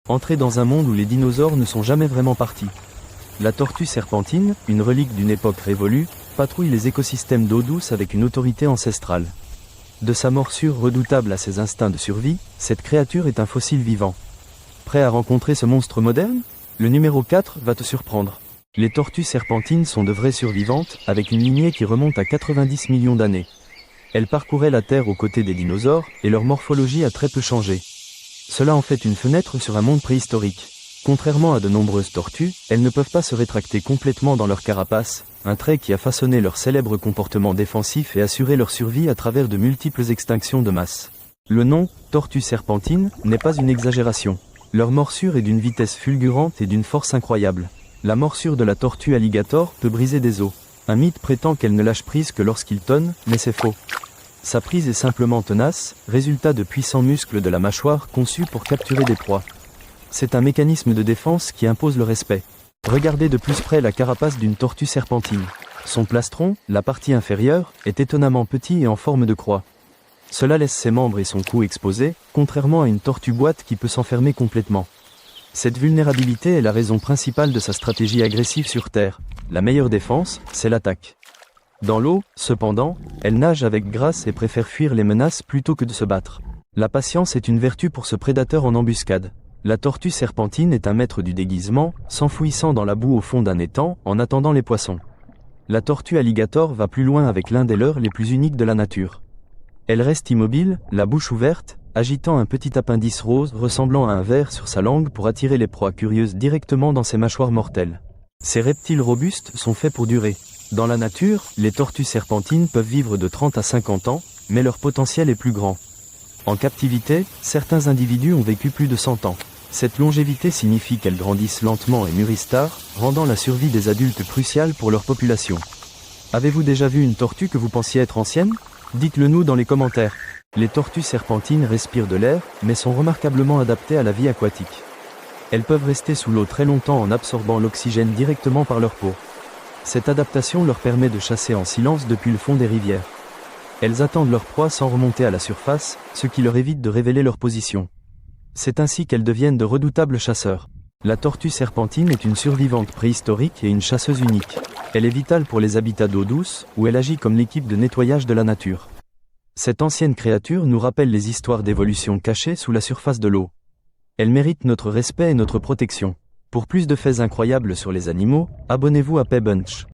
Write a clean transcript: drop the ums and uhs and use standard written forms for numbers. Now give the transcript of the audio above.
Entrez dans un monde où les dinosaures ne sont jamais vraiment partis. La tortue serpentine, une relique d'une époque révolue, patrouille les écosystèmes d'eau douce avec une autorité ancestrale. De sa morsure redoutable à ses instincts de survie, cette créature est un fossile vivant. Prêt à rencontrer ce monstre moderne? Le numéro 4 va te surprendre. Les tortues serpentines sont de vraies survivantes, avec une lignée qui remonte à 90 millions d'années. Elles parcouraient la Terre aux côtés des dinosaures, et leur morphologie a très peu changé. Cela en fait une fenêtre sur un monde préhistorique. Contrairement à de nombreuses tortues, elles ne peuvent pas se rétracter complètement dans leur carapace, un trait qui a façonné leur célèbre comportement défensif et assuré leur survie à travers de multiples extinctions de masse. Le nom, tortue serpentine, n'est pas une exagération. Leur morsure est d'une vitesse fulgurante et d'une force incroyable. La morsure de la tortue alligator peut briser des os. Un mythe prétend qu'elle ne lâche prise que lorsqu'il tonne, mais c'est faux. Sa prise est simplement tenace, résultat de puissants muscles de la mâchoire conçus pour capturer des proies. C'est un mécanisme de défense qui impose le respect. Regardez de plus près la carapace d'une tortue serpentine. Son plastron, la partie inférieure, est étonnamment petit et en forme de croix. Cela laisse ses membres et son cou exposés, contrairement à une tortue boîte qui peut s'enfermer complètement. Cette vulnérabilité est la raison principale de sa stratégie agressive sur Terre. La meilleure défense, c'est l'attaque. Dans l'eau, cependant, elle nage avec grâce et préfère fuir les menaces plutôt que de se battre. La patience est une vertu pour ce prédateur en embuscade. La tortue serpentine est un maître du déguisement, s'enfouissant dans la boue au fond d'un étang, en attendant les poissons. La tortue alligator va plus loin avec l'un des leurs les plus uniques de la nature. Elle reste immobile, la bouche ouverte, agitant un petit appendice rose ressemblant à un ver sur sa langue pour attirer les proies curieuses directement dans ses mâchoires mortelles. Ces reptiles robustes sont faits pour durer. Dans la nature, les tortues serpentines peuvent vivre de 30 à 50 ans, mais leur potentiel est plus grand. En captivité, certains individus ont vécu plus de 100 ans. Cette longévité signifie qu'elles grandissent lentement et mûrissent tard, rendant la survie des adultes cruciale pour leur population. Avez-vous déjà vu une tortue que vous pensiez être ancienne? Dites-le nous dans les commentaires. Les tortues serpentines respirent de l'air, mais sont remarquablement adaptées à la vie aquatique. Elles peuvent rester sous l'eau très longtemps en absorbant l'oxygène directement par leur peau. Cette adaptation leur permet de chasser en silence depuis le fond des rivières. Elles attendent leur proie sans remonter à la surface, ce qui leur évite de révéler leur position. C'est ainsi qu'elles deviennent de redoutables chasseurs. La tortue serpentine est une survivante préhistorique et une chasseuse unique. Elle est vitale pour les habitats d'eau douce, où elle agit comme l'équipe de nettoyage de la nature. Cette ancienne créature nous rappelle les histoires d'évolution cachées sous la surface de l'eau. Elle mérite notre respect et notre protection. Pour plus de faits incroyables sur les animaux, abonnez-vous à PayBunch.